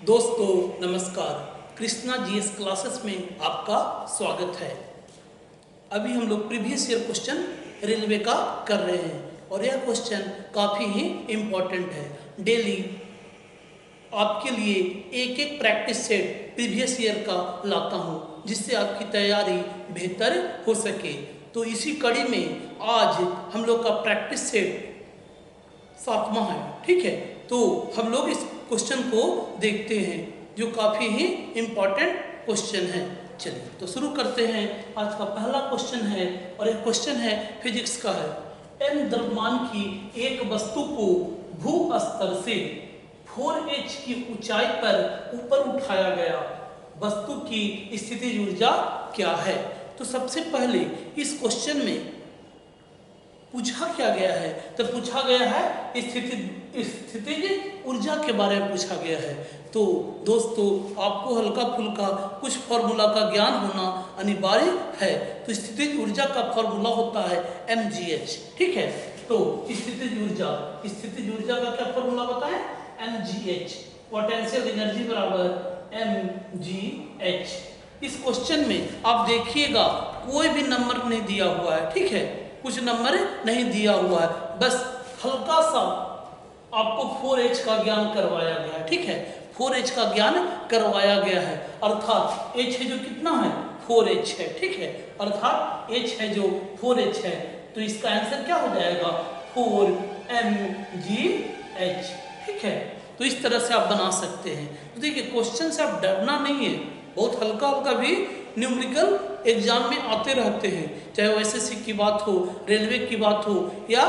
दोस्तों नमस्कार। Krishna GS classes में आपका स्वागत है। अभी हम लोग प्रीवियस ईयर क्वेश्चन रेलवे का कर रहे हैं और यह क्वेश्चन काफ़ी ही इम्पोर्टेंट है। डेली आपके लिए एक एक प्रैक्टिस सेट प्रीवियस ईयर का लाता हूँ जिससे आपकी तैयारी बेहतर हो सके। तो इसी कड़ी में आज हम लोग का प्रैक्टिस सेट 7वां है, ठीक है। तो हम लोग इस क्वेश्चन को देखते हैं जो काफ़ी ही इम्पोर्टेंट क्वेश्चन है। चलिए तो शुरू करते हैं। आज का पहला क्वेश्चन है और यह क्वेश्चन है फिजिक्स का है। m द्रव्यमान की एक वस्तु को भू स्तर से 4h की ऊंचाई पर ऊपर उठाया गया, वस्तु की स्थितिज ऊर्जा क्या है। तो सबसे पहले इस क्वेश्चन में पूछा क्या गया है, तो पूछा गया है स्थितिज ऊर्जा के बारे में पूछा गया है। तो दोस्तों आपको हल्का फुल्का कुछ फॉर्मूला का ज्ञान होना अनिवार्य है। तो स्थितिज ऊर्जा का फॉर्मूला होता है mgh, ठीक है। तो स्थितिज ऊर्जा का क्या फॉर्मूला बताएं, mgh, पोटेंशियल एनर्जी बराबर mgh। इस क्वेश्चन में आप देखिएगा कोई भी नंबर नहीं दिया हुआ है, ठीक है, कुछ नंबर नहीं दिया हुआ है, बस हल्का सा आपको 4h का ज्ञान करवाया गया है, ठीक है। 4h का ज्ञान करवाया गया है, अर्थात h है जो कितना है 4h है, ठीक है, अर्थात h है जो 4h है। तो इसका आंसर क्या हो जाएगा 4mgh, ठीक है। तो इस तरह से आप बना सकते हैं। तो देखिए क्वेश्चन से आप डरना नहीं है, बहुत हल्का हल्का भी न्यूमेरिकल एग्जाम में आते रहते हैं, चाहे वो एसएससी की बात हो, रेलवे की बात हो या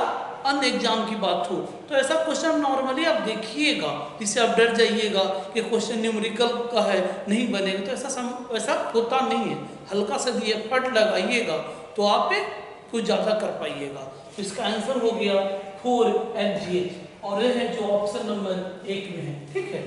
अन्य एग्जाम की बात हो। तो ऐसा क्वेश्चन नॉर्मली आप देखिएगा जिससे आप डर जाइएगा कि क्वेश्चन न्यूमेरिकल का है नहीं बनेगा, तो ऐसा होता नहीं है। हल्का सा दिए एफर्ट लगाइएगा तो आप कुछ ज़्यादा कर पाइएगा। तो इसका आंसर हो गया 4mgh और यह है जो ऑप्शन नंबर 1 में है, ठीक है।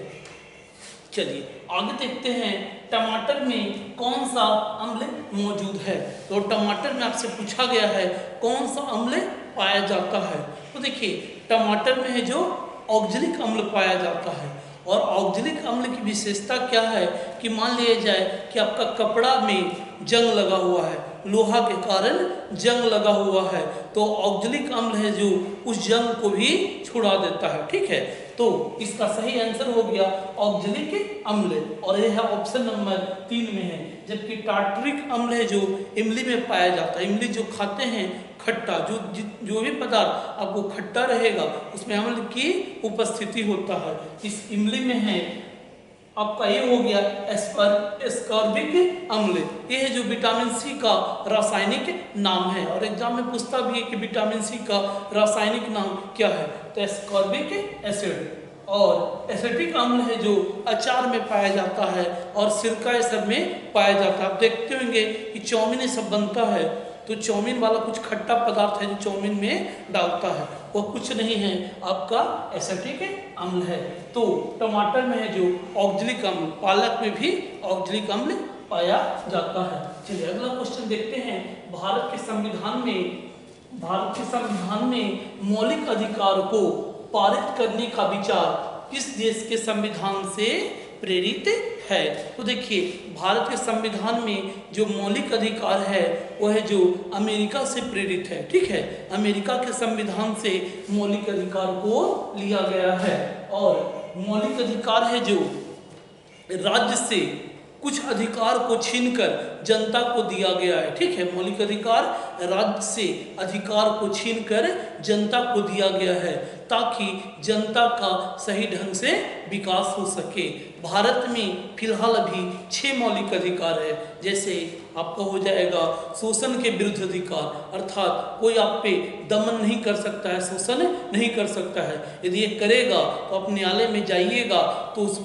चलिए आगे देखते हैं टमाटर में कौन सा अम्ल मौजूद है। तो टमाटर में आपसे पूछा गया है कौन सा अम्ल पाया जाता है। तो देखिए टमाटर में है जो ऑक्जेलिक अम्ल पाया जाता है, और ऑक्जेलिक अम्ल की विशेषता क्या है कि मान लिया जाए कि आपका कपड़ा में जंग लगा हुआ है, लोहा के कारण जंग लगा हुआ है, तो ऑक्जेलिक अम्ल है जो उस जंग को भी छुड़ा देता है, ठीक है। तो इसका सही आंसर हो गया ऑक्जेलिक अम्ल और यह ऑप्शन नंबर 3 में है। जबकि टार्टरिक अम्ल है जो इमली में पाया जाता है। इमली जो खाते हैं खट्टा, जो भी पदार्थ आपको खट्टा रहेगा उसमें अम्ल की उपस्थिति होता है। इस इमली में है आपका ये हो गया एस्कॉर्बिक अम्ल। ये है जो विटामिन सी का रासायनिक नाम है, और एग्जाम में पूछता भी है कि विटामिन सी का रासायनिक नाम क्या है, तो एस्कॉर्बिक एसिड। और एसिटिक अम्ल है जो अचार में पाया जाता है और सिरका ये सब में पाया जाता है। आप देखते होंगे कि चाउमीन ये सब बनता है, तो चाउमीन वाला कुछ खट्टा पदार्थ है जो चाउमीन में डालता है, वो कुछ नहीं है आपका एसिटिक अम्ल है। तो टमाटर में है जो ऑक्जेलिक अम्ल, पालक में भी ऑक्जेलिक अम्ल पाया जाता है। चलिए अगला क्वेश्चन देखते हैं। भारत के संविधान में मौलिक अधिकार को पारित करने का विचार किस देश के संविधान से प्रेरित है। तो देखिए भारत के संविधान में जो मौलिक अधिकार है वह है जो अमेरिका से प्रेरित है, ठीक है। अमेरिका के संविधान से मौलिक अधिकार को लिया गया है, और मौलिक अधिकार है जो राज्य से कुछ अधिकार को छीनकर जनता को दिया गया है, ठीक है। मौलिक अधिकार राज्य से अधिकार को छीनकर जनता को दिया गया है ताकि जनता का सही ढंग से विकास हो सके। भारत में फिलहाल अभी 6 मौलिक अधिकार है। जैसे आपका हो जाएगा शोषण के विरुद्ध अधिकार, अर्थात कोई आप पे दमन नहीं कर सकता है, शोषण नहीं कर सकता है। यदि ये करेगा तो आप न्यायालय में जाइएगा तो उस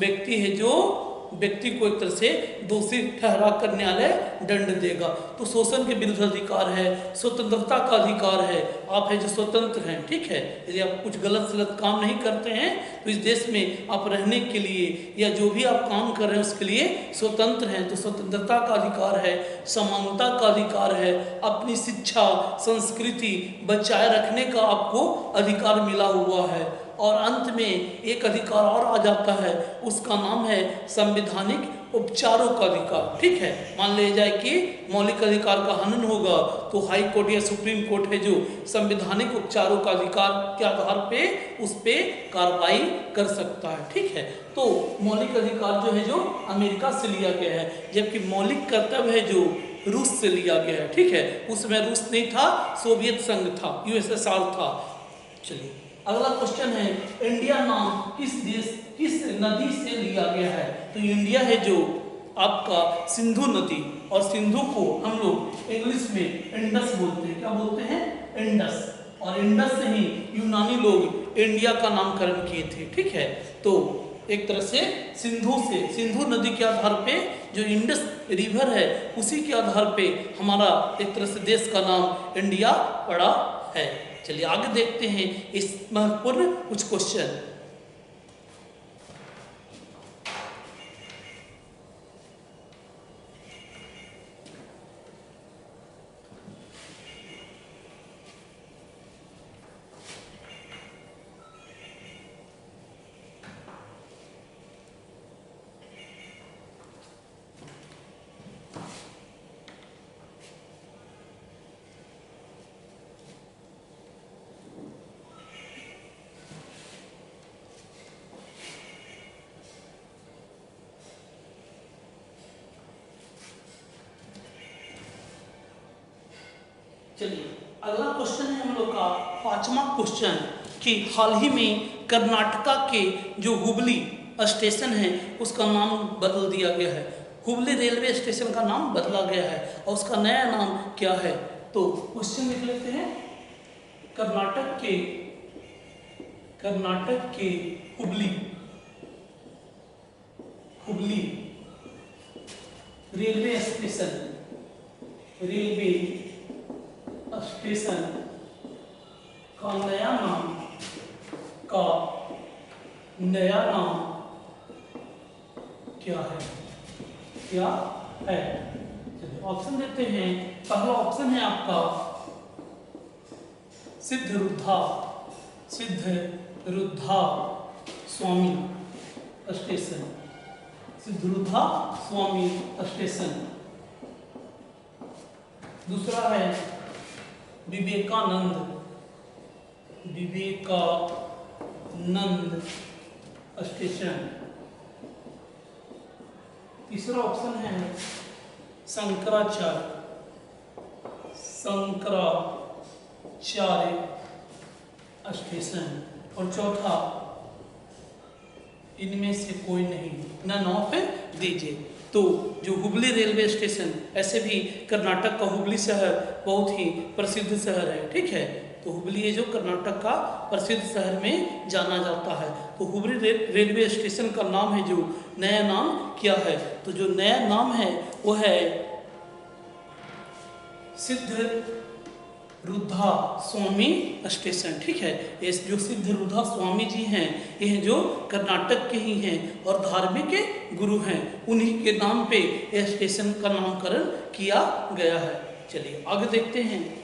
व्यक्ति को एक तरह से दोषी ठहरा कर न्यायालय दंड देगा। तो शोषण के विरुद्ध अधिकार है, स्वतंत्रता का अधिकार है, आप है जो स्वतंत्र हैं, ठीक है। यदि आप कुछ गलत काम नहीं करते हैं तो इस देश में आप रहने के लिए या जो भी आप काम कर रहे हैं उसके लिए स्वतंत्र हैं। तो स्वतंत्रता का अधिकार है, समानता का अधिकार है, अपनी शिक्षा संस्कृति बचाए रखने का आपको अधिकार मिला हुआ है, और अंत में एक अधिकार और आ जाता है, उसका नाम है संवैधानिक उपचारों का अधिकार। ठीक है, मान लिया जाए कि मौलिक अधिकार का हनन होगा तो हाई कोर्ट या सुप्रीम कोर्ट है जो संवैधानिक उपचारों का अधिकार के आधार पे उस पे कार्रवाई कर सकता है। ठीक है, तो मौलिक अधिकार जो है जो अमेरिका से लिया गया है, जबकि मौलिक कर्तव्य है जो रूस से लिया गया है। ठीक है, उसमें रूस नहीं था, सोवियत संघ था, यूएसएसआर था। चलिए अगला क्वेश्चन है, इंडिया नाम किस नदी से लिया गया है? तो इंडिया है जो आपका सिंधु नदी, और सिंधु को हम लोग इंग्लिश में इंडस बोलते हैं। क्या बोलते हैं? इंडस। और इंडस से ही यूनानी लोग इंडिया का नामकरण किए थे। ठीक है, तो एक तरह से सिंधु नदी के आधार पे जो इंडस रिवर है उसी के आधार पे हमारा एक तरह से देश का नाम इंडिया पड़ा है। चलिए आगे देखते हैं इस महत्वपूर्ण कुछ क्वेश्चन। चलिए अगला क्वेश्चन है हम लोग का 5वां क्वेश्चन कि हाल ही में कर्नाटका के जो हुबली स्टेशन है उसका नाम बदल दिया गया है। हुबली रेलवे स्टेशन का नाम बदला गया है और उसका नया नाम क्या है? तो क्वेश्चन लिख लेते हैं, कर्नाटक के हुबली रेलवे स्टेशन का नया नाम क्या है? चलिए ऑप्शन देते हैं। पहला ऑप्शन है आपका सिद्धरुद्धा स्वामी स्टेशन, सिद्धरुद्धा स्वामी स्टेशन। दूसरा है विवेकानंद स्टेशन। तीसरा ऑप्शन है शंकराचार्य स्टेशन। और चौथा इनमें से कोई नहीं, नन ऑफ दीजिए। तो जो हुबली रेलवे स्टेशन, ऐसे भी कर्नाटक का हुबली शहर बहुत ही प्रसिद्ध शहर है। ठीक है, तो हुबली है जो कर्नाटक का प्रसिद्ध शहर में जाना जाता है। तो हुबली रेलवे स्टेशन का नाम है जो नया नाम क्या है? तो जो नया नाम है वो है सिद्धरुद्धा स्वामी स्टेशन। ठीक है, ये जो सिद्धरुद्धा स्वामी जी हैं ये जो कर्नाटक के ही हैं और धार्मिक गुरु हैं, उन्हीं के नाम पे यह स्टेशन का नामकरण किया गया है। चलिए आगे देखते हैं।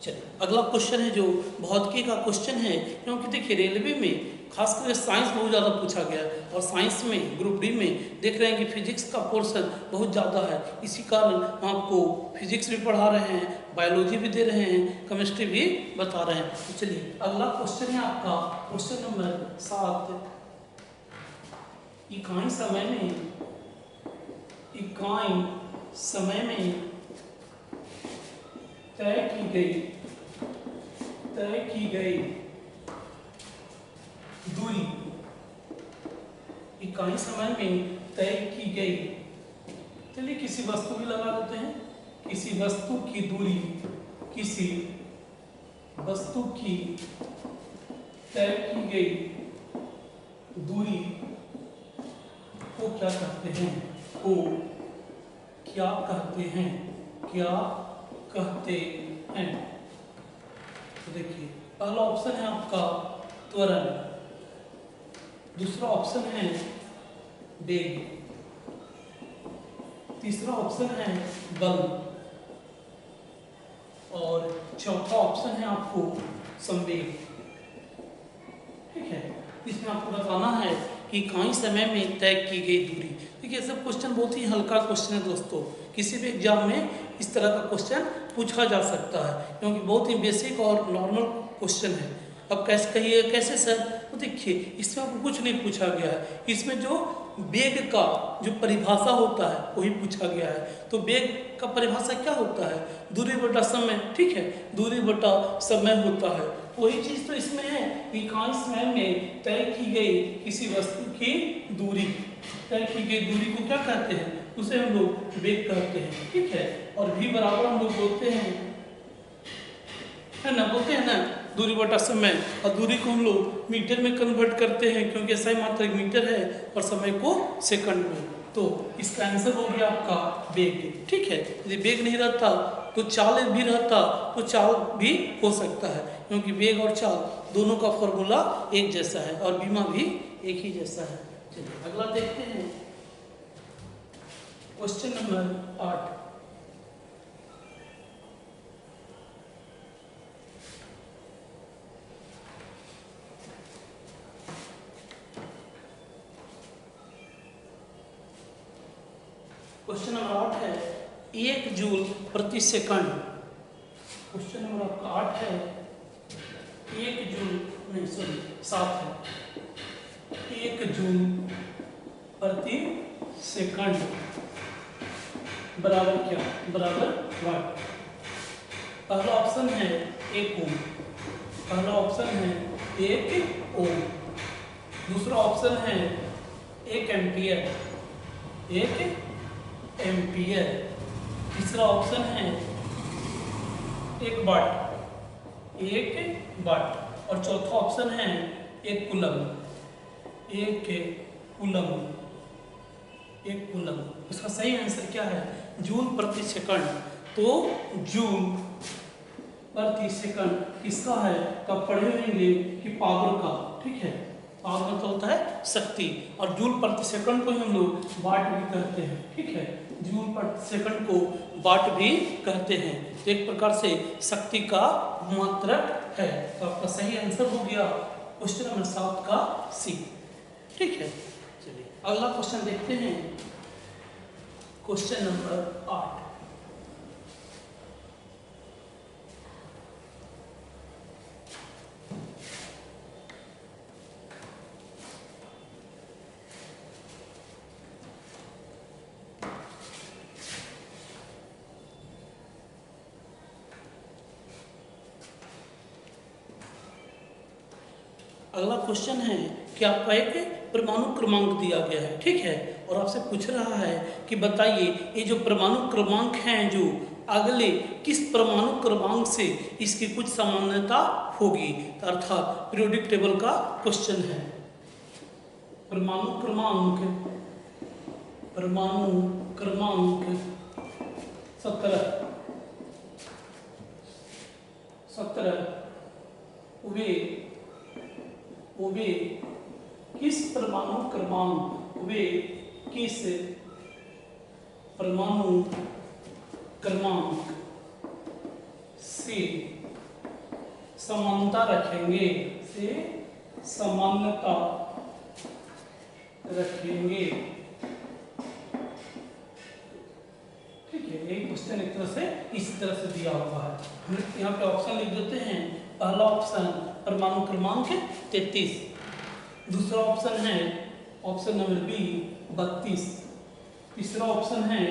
चलिए अगला क्वेश्चन है जो भौतिकी का क्वेश्चन है, क्योंकि देखिए रेलवे में खासकर साइंस बहुत ज़्यादा पूछा गया है और साइंस में ग्रुप डी में देख रहे हैं कि फिजिक्स का पोर्शन बहुत ज़्यादा है। इसी कारण हम आपको फिजिक्स भी पढ़ा रहे हैं, बायोलॉजी भी दे रहे हैं, केमिस्ट्री भी बता रहे हैं। तो चलिए अगला क्वेश्चन है आपका क्वेश्चन नंबर 7। इकाई समय में तय की गई दूरी, इकाई समय में तय की गई, चलिए किसी वस्तु की लगा देते हैं, किसी वस्तु की दूरी, किसी वस्तु की तय की गई दूरी को क्या कहते हैं? को क्या कहते हैं, क्या कहते हैं। तो देखिए पहला ऑप्शन है आपका त्वरण, दूसरा ऑप्शन है वेग, तीसरा ऑप्शन है बल और चौथा ऑप्शन है आपको संवेग। ठीक है, इसमें आपको बताना है कि इकाई समय में तय की गई दूरी। देखिए सब क्वेश्चन बहुत ही हल्का क्वेश्चन है दोस्तों, किसी भी एग्जाम में इस तरह का क्वेश्चन पूछा जा सकता है क्योंकि बहुत ही बेसिक और नॉर्मल क्वेश्चन है। अब कैसे कहिए कैसे सर, तो देखिए इसमें आपको कुछ नहीं पूछा गया है, इसमें जो वेग का जो परिभाषा होता है वही पूछा गया है। तो वेग का परिभाषा क्या होता है, दूरी बटा समय। ठीक है, दूरी बटा समय होता है, वही चीज तो इसमें है। इकाई समय में तय की गई किसी वस्तु की दूरी, तय की गई दूरी को क्या कहते हैं, उसे हम लोग वेग कहते हैं। ठीक है, और v बराबर हम लोग बोलते हैं, है ना, बोलते हैं ना दूरी बटा समय, और दूरी को हम लोग मीटर में कन्वर्ट करते हैं क्योंकि सही मात्रक मीटर है और समय को सेकंड में। तो इसका आंसर हो गया आपका वेग। ठीक है, यदि वेग नहीं रहता तो चाल भी रहता तो चाल भी हो सकता है क्योंकि वेग और चाल दोनों का फॉर्मूला एक जैसा है और बीमा भी एक ही जैसा है। चलिए अगला देखते हैं, क्वेश्चन नंबर 8। क्वेश्चन नंबर 8 है 1 जूल प्रति सेकंड। क्वेश्चन नंबर आपका 8 है 1 जूल नहीं सॉरी 7 है 1 जूल प्रति सेकंड बराबर क्या, बराबर वाट। पहला ऑप्शन है 1 ओम, पहला ऑप्शन है 1 ओम, दूसरा ऑप्शन है 1 एम्पियर, 1 एम्पियर, तीसरा ऑप्शन है 1 वाट, 1 वाट, और चौथा ऑप्शन है 1 कूलम, 1 कूलम, 1 कूलम। इसका सही आंसर क्या है, जूल प्रति सेकंड। तो जूल प्रति सेकंड किसका है, तब पढ़े होंगे कि पावर का। ठीक है, पावर मतलब होता है शक्ति, और जूल प्रति सेकंड को हम लोग वाट भी कहते हैं। ठीक है, जूल प्रति सेकंड को वाट भी कहते हैं। तो एक प्रकार से शक्ति का मात्रक है। तो आपका सही आंसर हो गया क्वेश्चन नंबर 7 का सी। ठीक है, चलिए अगला क्वेश्चन देखते हैं, क्वेश्चन नंबर 8। अगला क्वेश्चन है कि आपका एक परमाणु क्रमांक दिया गया है। ठीक है, और आपसे पूछ रहा है कि बताइए ये जो परमाणु क्रमांक हैं जो अगले किस परमाणु क्रमांक से इसकी कुछ सामान्यता होगी, अर्थात पीरियोडिक टेबल का क्वेश्चन है। परमाणु क्रमांक, परमाणु क्रमांक 17 वे किस परमाणु क्रमांक, वे किस परमाणु क्रमांक से समानता रखेंगे, से समानता रखेंगे। ठीक है, एक क्वेश्चन एक तरह से इस तरह से दिया हुआ है। हम यहाँ पे ऑप्शन लिख देते हैं। पहला ऑप्शन परमाणु क्रमांक 33, दूसरा ऑप्शन है ऑप्शन नंबर बी 32, तीसरा ऑप्शन है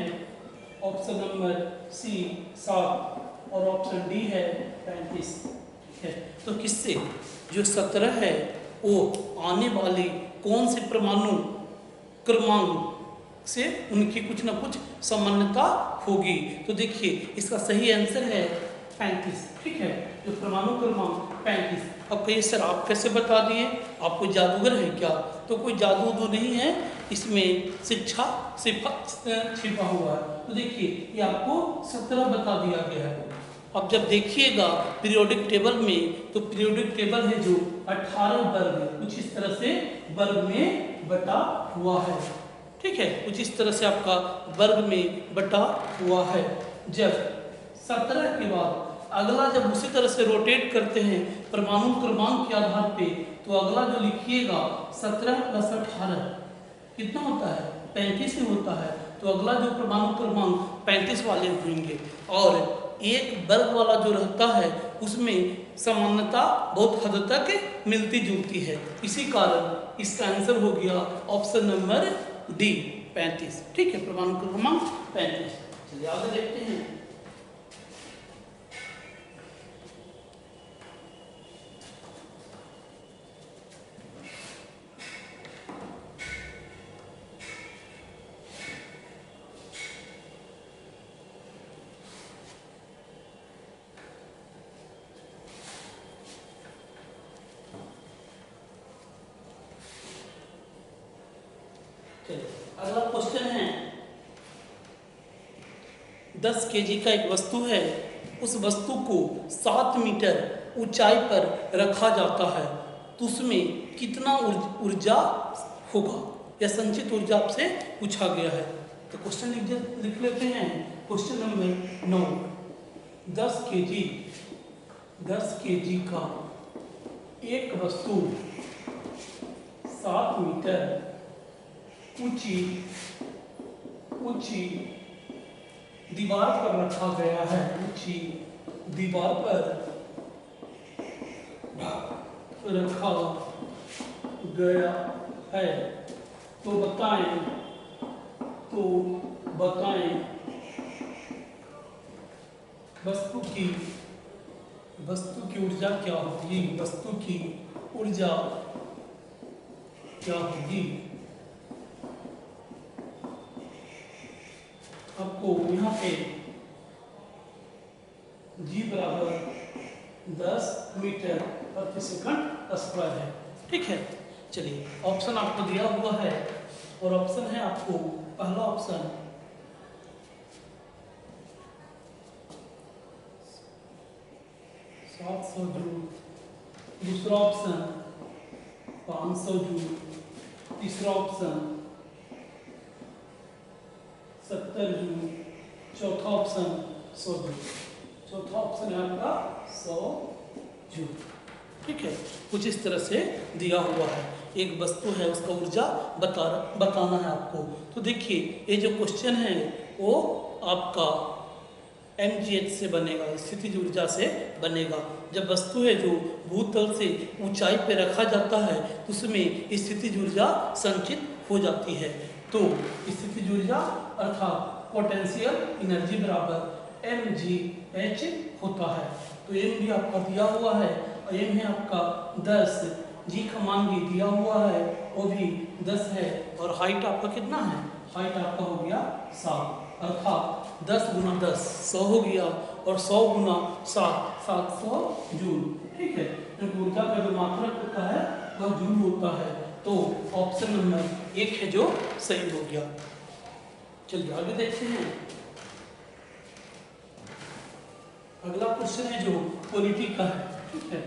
ऑप्शन नंबर सी 7 और ऑप्शन डी है 35। ठीक है, तो किससे जो 17 है वो आने वाली कौन से परमाणु क्रमांक से उनकी कुछ ना कुछ सामान्यता होगी। तो देखिए इसका सही आंसर है 35। ठीक है, जो परमाणु क्रमांक 35। अब कहिए सर आप कैसे बता दिए, आप कोई जादूगर है क्या? तो कोई जादू नहीं है, इसमें शिक्षा छिपा हुआ है। तो देखिए ये आपको 17 बता दिया गया है। अब जब देखिएगा पीरियोडिक टेबल में, तो पीरियोडिक टेबल है जो 18 वर्ग कुछ इस तरह से वर्ग में बटा हुआ है। ठीक है, कुछ इस तरह से आपका वर्ग में बटा हुआ है। जब 17 के बाद अगला जब उसी तरह से रोटेट करते हैं परमाणु क्रमांक के आधार पे, तो अगला जो लिखिएगा 17 + 18 कितना होता है? 35 ही होता है। तो अगला जो परमाणु क्रमांक 35 वाले होंगे। और एक वर्ग वाला जो रहता है उसमें समानता बहुत हद तक मिलती जुलती है। इसी कारण इसका आंसर हो गया ऑप्शन नंबर डी 35। ठीक है, परमाणु क्रमांक 35। चलिए आगे देखते हैं। अगला क्वेश्चन है 10 केजी का एक वस्तु है, उस वस्तु को 7 मीटर ऊंचाई पर रखा जाता है, तो उसमें कितना ऊर्जा होगा? या संचित ऊर्जा आपसे पूछा गया है। तो क्वेश्चन लिख लेते हैं। क्वेश्चन नंबर 9, 10 केजी का एक वस्तु 7 मीटर ऊंची दीवार पर रखा गया है, ऊंची दीवार पर रखा गया है। तो बताएं वस्तु की ऊर्जा क्या होगी? वस्तु की ऊर्जा क्या होगी? आपको यहाँ पे G = 10 मीटर प्रति सेकंड स्क्वायर है। ठीक है, चलिए ऑप्शन आपको दिया हुआ है और ऑप्शन है आपको पहला ऑप्शन 700 जूल, दूसरा ऑप्शन 500 जूल, तीसरा ऑप्शन 70 जूल, चौथा ऑप्शन 100 जूल। चौथा ऑप्शन है आपका 100 जूल। ठीक है, कुछ इस तरह से दिया हुआ है। एक वस्तु है, उसका ऊर्जा बताना है आपको। तो देखिए ये जो क्वेश्चन है वो आपका mgh से बनेगा, स्थितिज ऊर्जा से बनेगा। जब वस्तु है जो भूतल से ऊंचाई पे रखा जाता है तो उसमें स्थितिज ऊर्जा संचित हो जाती है। तो स्थितिज ऊर्जा अर्थात पोटेंशियल एनर्जी बराबर mgh होता है। तो m भी आपका दिया हुआ है और m है आपका 10, g का मान भी दिया हुआ है वो भी 10 है, और हाइट आपका कितना है? हाइट आपका हो गया 7, अर्थात 10 × 10 100 हो गया, और 100 × 7 700 जूल। ठीक है, क्योंकि ऊर्जा का जो मात्रक होता है वह जूल होता है। तो ऑप्शन नंबर 1 है जो सही हो गया। चलिए आगे देखते हैं। अगला क्वेश्चन है जो पॉलिटी का है। ठीक है,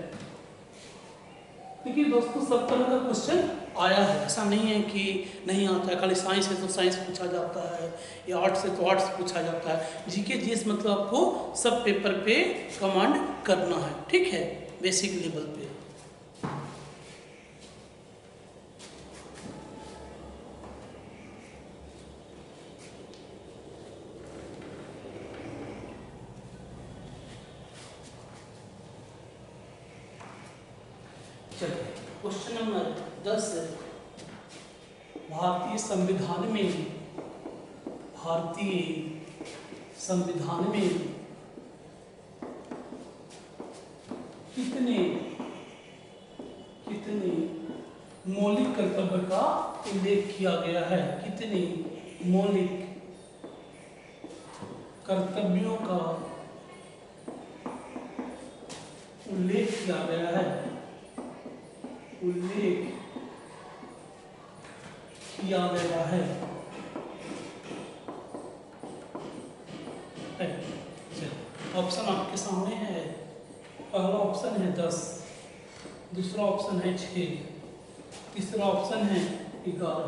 देखिए दोस्तों सब तरह का क्वेश्चन आया है, ऐसा नहीं है कि नहीं आता है। खाली साइंस है तो साइंस पूछा जाता है, या आर्ट्स है तो आर्ट्स पूछा जाता है। जीके जीएस मतलब आपको सब पेपर पे कमांड करना है। ठीक है, बेसिक लेवल पे। चलिए क्वेश्चन नंबर 10, भारतीय संविधान में कितने मौलिक कर्तव्य का उल्लेख किया गया है? कितने मौलिक कर्तव्यों का उल्लेख किया गया है, उल्लेख किया गया है। ऑप्शन आपके सामने है। पहला ऑप्शन है 10, दूसरा ऑप्शन है 6, तीसरा ऑप्शन है 11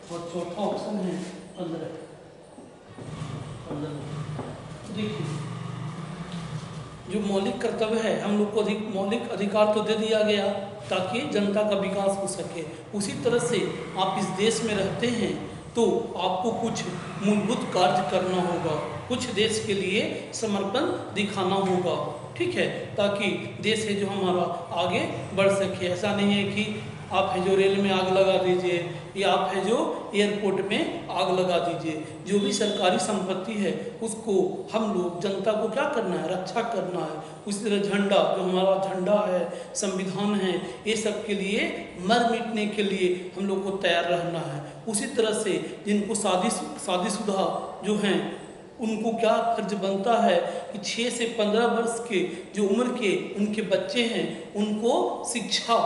और चौथा ऑप्शन है 15। देखिए, जो मौलिक कर्तव्य है, हम लोग को मौलिक अधिकार तो दे दिया गया ताकि जनता का विकास हो सके। उसी तरह से आप इस देश में रहते हैं तो आपको कुछ मूलभूत कार्य करना होगा, कुछ देश के लिए समर्पण दिखाना होगा, ठीक है, ताकि देश है जो हमारा आगे बढ़ सके। ऐसा नहीं है कि आप है जो रेल में आग लगा दीजिए या आप है जो एयरपोर्ट में आग लगा दीजिए। जो भी सरकारी संपत्ति है उसको हम लोग जनता को क्या करना है, रक्षा करना है। उसी तरह झंडा, जो हमारा झंडा है, संविधान है, ये सब के लिए मर मिटने के लिए हम लोग को तैयार रहना है। उसी तरह से जिनको शादीशुदा जो हैं उनको क्या फर्ज बनता है कि 6 से 15 वर्ष के जो उम्र के उनके बच्चे हैं उनको शिक्षा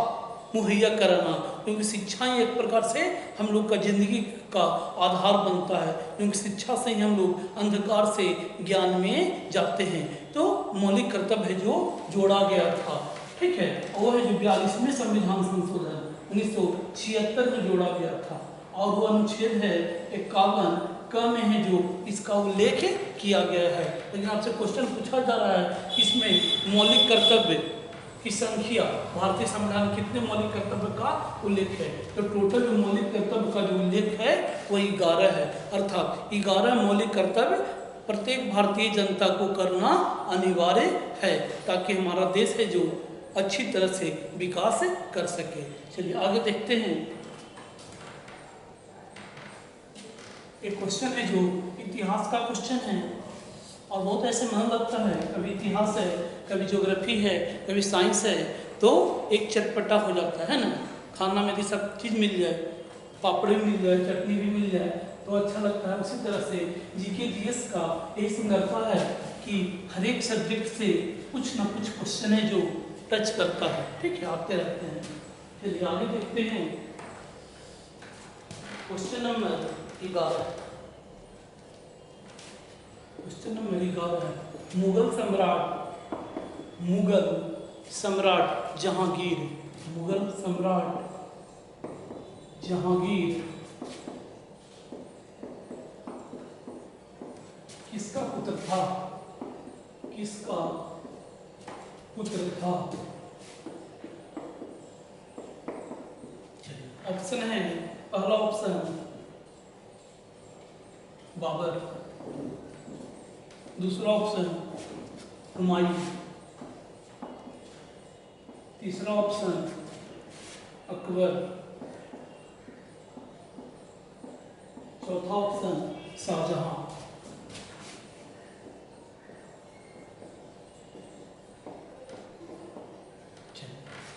मुहैया कराना, क्योंकि शिक्षा ही एक प्रकार से हम लोग का जिंदगी का आधार बनता है, क्योंकि शिक्षा से ही हम लोग अंधकार से ज्ञान में जाते हैं। तो मौलिक कर्तव्य जो जोड़ा गया था, ठीक है, वो है जो 42वें संविधान संशोधन 1976 में जोड़ा गया था। और वो अनुच्छेद है 51 क में है जो इसका उल्लेख किया गया है। लेकिन आपसे क्वेश्चन पूछा जा रहा है इसमें मौलिक कर्तव्य की संख्या, भारतीय संविधान कितने मौलिक कर्तव्य का उल्लेख है। तो टोटल जो मौलिक कर्तव्य का जो उल्लेख है वो 11 है, अर्थात 11 मौलिक कर्तव्य प्रत्येक भारतीय जनता को करना अनिवार्य है ताकि हमारा देश है जो अच्छी तरह से विकास कर सके। चलिए आगे देखते हैं। एक क्वेश्चन है जो इतिहास का क्वेश्चन है और बहुत ऐसे मन लगता है, कभी इतिहास है, कभी ज्योग्राफी है, कभी साइंस है, तो एक चटपटा हो जाता है ना। खाना में भी सब चीज़ मिल जाए, पापड़ भी मिल जाए, चटनी भी मिल जाए तो अच्छा लगता है। उसी तरह से जीके जीएस का एक सुंदरता है कि हर एक सब्जेक्ट से कुछ ना कुछ क्वेश्चन है जो टच करता है, ठीक है, आते रहते हैं। चलिए आगे देखते हैं। क्वेश्चन नंबर 11, क्वेश्चन नंबर 11 है, मुगल सम्राट जहांगीर, मुगल सम्राट जहांगीर किसका पुत्र था, किसका पुत्र था। ऑप्शन है, पहला ऑप्शन बाबर, दूसरा ऑप्शन हुमायूं, तीसरा ऑप्शन अकबर, चौथा ऑप्शन शाहजहां।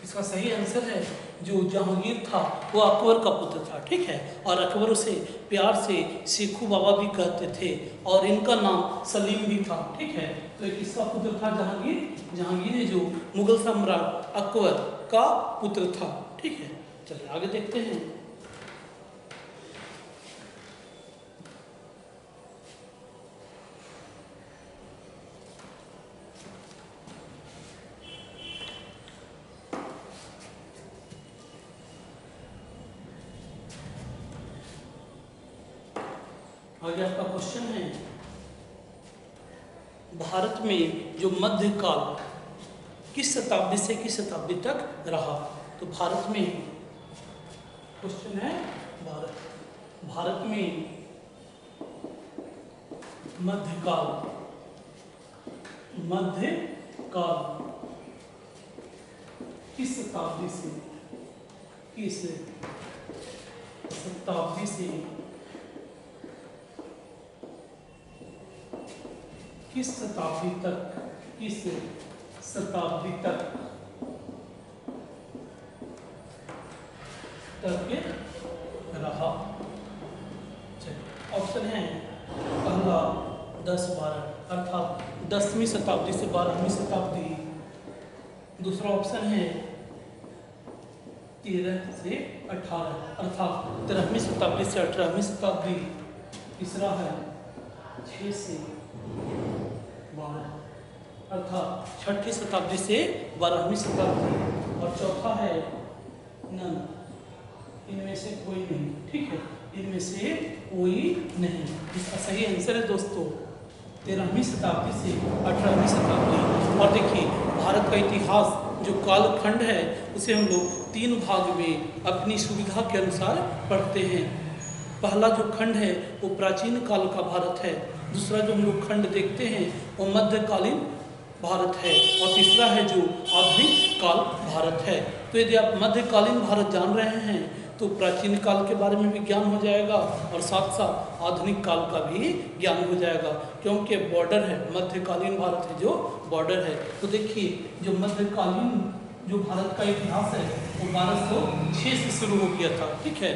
इसका सही आंसर है जो जहांगीर था वो अकबर का पुत्र था, ठीक है, और अकबर उसे प्यार से शेखू बाबा भी कहते थे और इनका नाम सलीम भी था, ठीक है। तो एक किसका पुत्र था, जहांगीर। जहांगीर है जो मुगल सम्राट अकबर का पुत्र था, ठीक है। चलिए आगे देखते हैं। आगे आपका क्वेश्चन है, भारत में जो मध्यकाल किस शताब्दी से किस शताब्दी तक रहा। तो भारत में क्वेश्चन है, भारत में मध्यकाल किस शताब्दी से किस शताब्दी से किस शताब्दी तक रहा। ऑप्शन है, पहला 10-12 अर्थात 10वीं शताब्दी से 12वीं शताब्दी, दूसरा ऑप्शन है 13 से 18 अर्थात 13वीं शताब्दी से 18वीं शताब्दी। तीसरा है 6 से 12 अर्थात 6ठी शताब्दी से 12वीं शताब्दी। और चौथा है नन, इनमें से कोई नहीं। ठीक है, इनमें से कोई नहीं। इसका सही आंसर है दोस्तों 13वीं शताब्दी से 18वीं शताब्दी। और देखिए भारत का इतिहास जो कालखंड है उसे हम लोग 3 भाग में अपनी सुविधा के अनुसार पढ़ते हैं। पहला जो खंड है वो प्राचीन काल का भारत है, दूसरा जो हम लोग खंड देखते हैं वो मध्यकालीन भारत है, और तीसरा है जो आधुनिक काल भारत है। तो यदि आप मध्यकालीन भारत जान रहे हैं तो प्राचीन काल के बारे में भी ज्ञान हो जाएगा और साथ साथ आधुनिक काल का भी ज्ञान हो जाएगा, क्योंकि बॉर्डर है, मध्यकालीन भारत है जो बॉर्डर है। तो देखिए जो मध्यकालीन जो भारत का इतिहास है वो 1206 से शुरू हो गया था। ठीक है,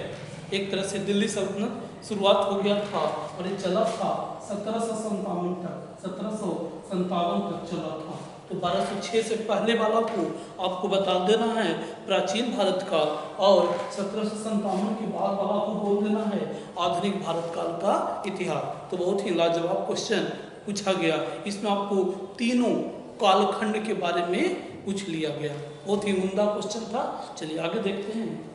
एक तरह से दिल्ली सल्तनत शुरुआत हो गया था और ये चला था 1757 तक, 1757 तक चला था। तो 1206 से पहले वाला को आपको बता देना है प्राचीन भारत काल, और 1757 के बाद वाला को बोल देना है आधुनिक भारत काल का इतिहास। तो बहुत ही लाजवाब क्वेश्चन पूछा गया, इसमें आपको तीनों कालखंड के बारे में पूछ लिया गया। बहुत ही उम्दा क्वेश्चन था। चलिए आगे देखते हैं।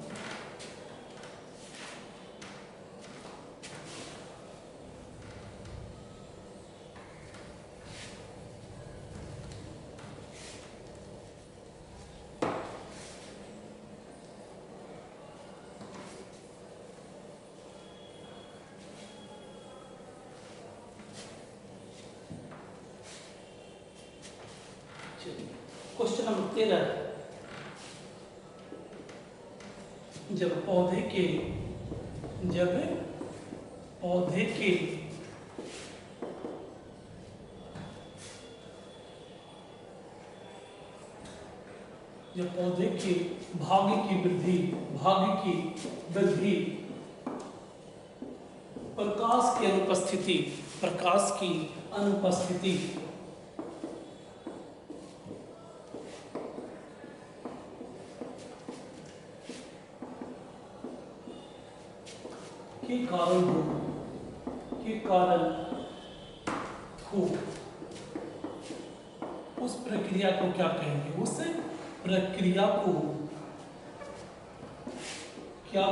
क्वेश्चन नंबर 13, जब पौधे के भाग की वृद्धि प्रकाश की अनुपस्थिति के कारण हो उस प्रक्रिया को क्या कहेंगे? उस प्रक्रिया को क्या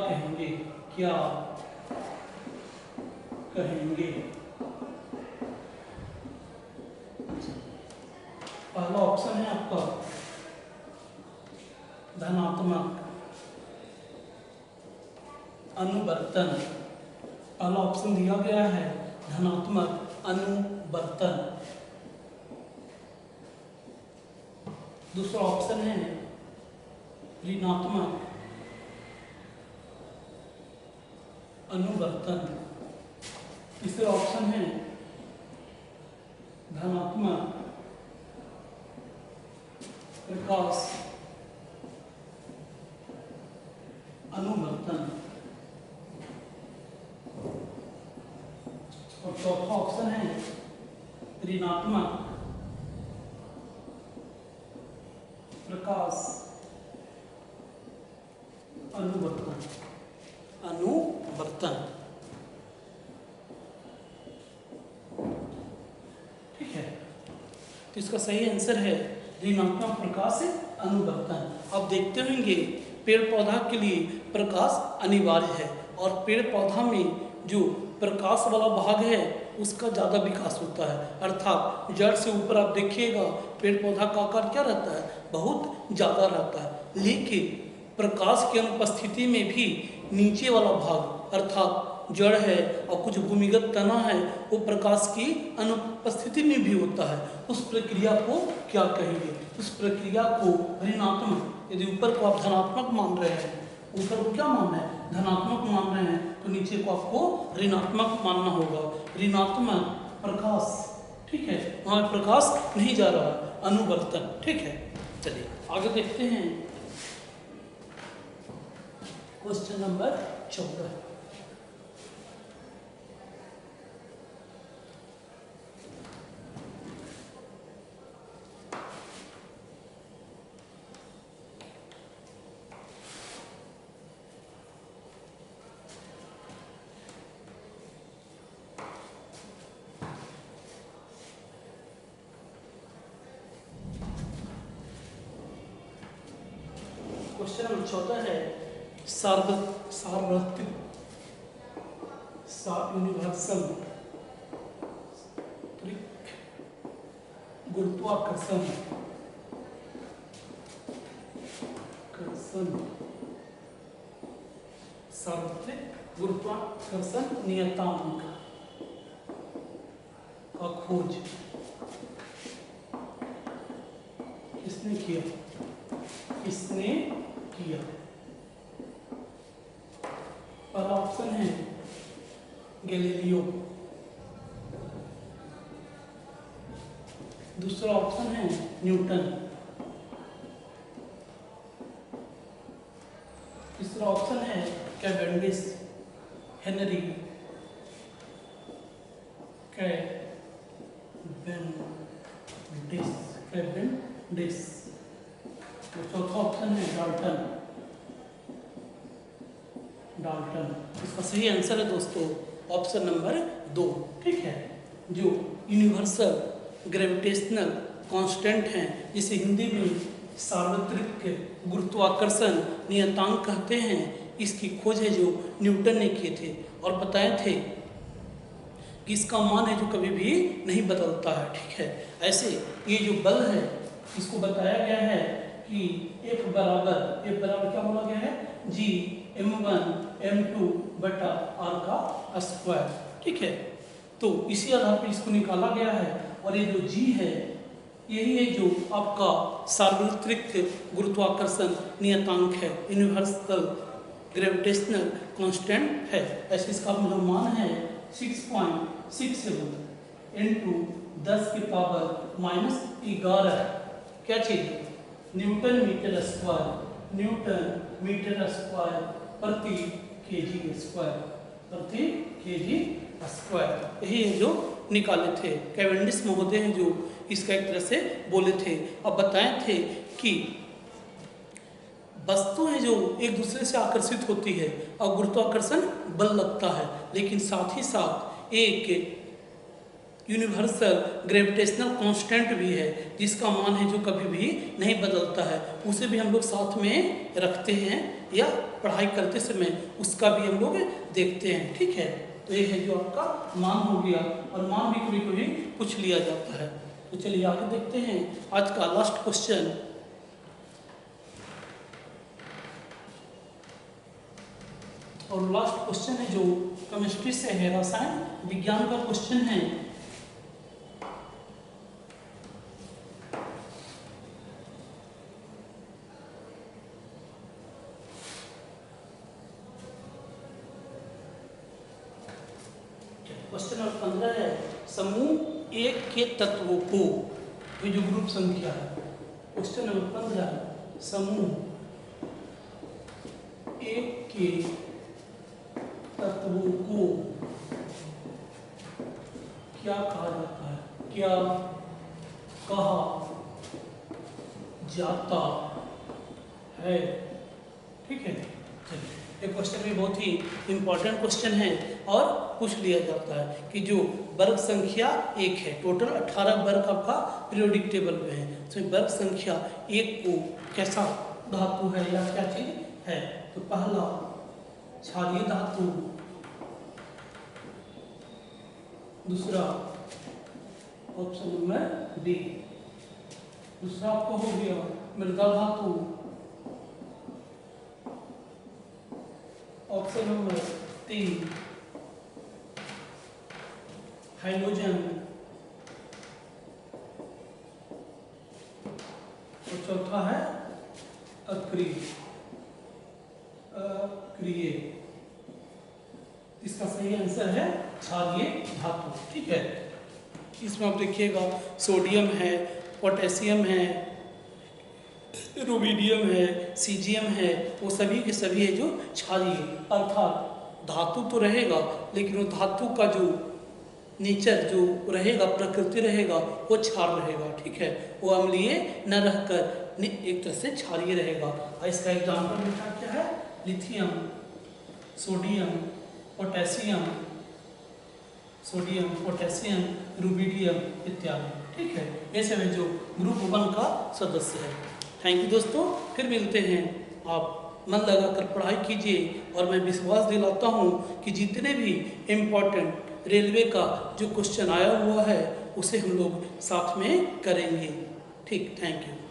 कहेंगे? पहला ऑप्शन है आपका धनात्मक अनुवर्तन। पहला ऑप्शन दिया गया है धनात्मक अनुवर्तन। दूसरा ऑप्शन है ऋणात्मक अनुवर्तन। तीसरा ऑप्शन है धनात्मक प्रकाश अनुवर्तन। और चौथा ऑप्शन है ऋणात्मक प्रकाश अनुवर्तन। ठीक है, तो इसका सही आंसर है ऋणात्मक प्रकाश अनुवर्तन। अब देखते होंगे पेड़ पौधा के लिए प्रकाश अनिवार्य है, और पेड़ पौधा में जो प्रकाश वाला भाग है उसका ज़्यादा विकास होता है, अर्थात जड़ से ऊपर आप देखिएगा पेड़ पौधा का आकार क्या रहता है, बहुत ज़्यादा रहता है। लेकिन प्रकाश की अनुपस्थिति में भी नीचे वाला भाग अर्थात जड़ है और कुछ भूमिगत तना है वो प्रकाश की अनुपस्थिति में भी होता है। उस प्रक्रिया को क्या कहेंगे? उस प्रक्रिया को ऋणात्मक। यदि ऊपर को आप धनात्मक मान रहे हैं, ऊपर को क्या मानना है? धनात्मक मान रहे हैं, तो नीचे को आपको ऋणात्मक मानना होगा। ऋणात्मक प्रकाश, ठीक है, वहाँ प्रकाश नहीं जा रहा, अनुवर्तन। ठीक है, चलिए आगे देखते हैं क्वेश्चन नंबर 14। क्वेश्चन नंबर 14 है सार्वत्रिक यूनिवर्सल गुरुत्वाकर्षण सार्वत्रिक गुरुत्वाकर्षण नियतांक का खोज किसने किया? पहला ऑप्शन है गैलीलियो, दूसरा ऑप्शन है न्यूटन, तीसरा ऑप्शन है कैवेंडिश, हेनरी कैवेंडिश, और चौथा ऑप्शन है डाल्टन। इसका सही आंसर है दोस्तों ऑप्शन नंबर 2। ठीक है, जो यूनिवर्सल ग्रेविटेशनल कांस्टेंट हैं, जिसे हिंदी में सार्वत्रिक गुरुत्वाकर्षण नियतांक कहते हैं, इसकी खोज है जो न्यूटन ने किए थे और बताए थे कि इसका मान है जो कभी भी नहीं बदलता है। ठीक है, ऐसे ये जो बल है इसको बताया गया है कि F बराबर क्या बोला गया है? G(m1)(m2) बटा r का स्क्वायर। ठीक है, तो इसी आधार पर इसको निकाला गया है और ये जो G है यही है जो आपका सार्वत्रिक गुरुत्वाकर्षण नियतांक है, यूनिवर्सल ग्रेविटेशनल कांस्टेंट है। ऐसे इसका मान है 6.67 इंटू 10⁻⁻11 क्या चीज? न्यूटन मीटर स्क्वायर प्रति केजी स्क्वायर। यही है जो निकाले थे कैवेंडिश महोदय हैं, जो इसका एक तरह से बोले थे। अब बताए थे कि वस्तुएं जो एक दूसरे से आकर्षित होती है और गुरुत्वाकर्षण बल लगता है, लेकिन साथ ही साथ एक यूनिवर्सल ग्रेविटेशनल कांस्टेंट भी है जिसका मान है जो कभी भी नहीं बदलता है। उसे भी हम लोग साथ में रखते हैं या पढ़ाई करते समय उसका भी हम लोग देखते हैं। ठीक है, तो ये है जो आपका मान हो गया, और मान भी कभी कभी पूछ लिया जाता है। तो चलिए आगे देखते हैं आज का लास्ट क्वेश्चन। और लास्ट क्वेश्चन है जो केमिस्ट्री से है, रसायन विज्ञान का क्वेश्चन है। क्वेश्चन नंबर 15 है समूह 1 के तत्वों को, ये जो ग्रुप संख्या है। क्वेश्चन नंबर 15 समूह 1 के तत्वों को क्या कहा जाता है? क्या कहा जाता है? ठीक है, चलिए ये क्वेश्चन भी बहुत ही इंपॉर्टेंट क्वेश्चन है और पूछ लिया जाता है कि जो वर्ग संख्या 1 है, टोटल 18 वर्ग आपका पीरियोडिक टेबल में है, तो वर्ग संख्या 1 को कैसा धातु है या क्या चीज है? तो पहला क्षारीय धातु, दूसरा ऑप्शन नंबर डी, दूसरा आपको हो गया मृदा धातु, ऑप्शन नंबर 3 हाइड्रोजन, और चौथा है अक्रिय। इसका सही आंसर है क्षारीय धातु। ठीक है, इसमें आप देखिएगा सोडियम है, पोटेशियम है, रुबिडियम है, सीजियम है, वो सभी के सभी है जो क्षारीय, अर्थात धातु तो रहेगा लेकिन वो धातु का जो नेचर जो रहेगा, प्रकृति रहेगा, वो क्षार रहेगा। ठीक है, वो अम्लीय न रहकर एक तरह से क्षारीय रहेगा। इसका एग्जाम्पल लिखा क्या है? लिथियम, सोडियम, पोटेशियम, रुबिडियम इत्यादि। ठीक है, ये सब जो ग्रुप 1 का सदस्य है। थैंक यू दोस्तों, फिर मिलते हैं आप मन लगाकर पढ़ाई कीजिए और मैं विश्वास दिलाता हूँ कि जितने भी इम्पोर्टेंट रेलवे का जो क्वेश्चन आया हुआ है उसे हम लोग साथ में करेंगे। ठीक, थैंक यू।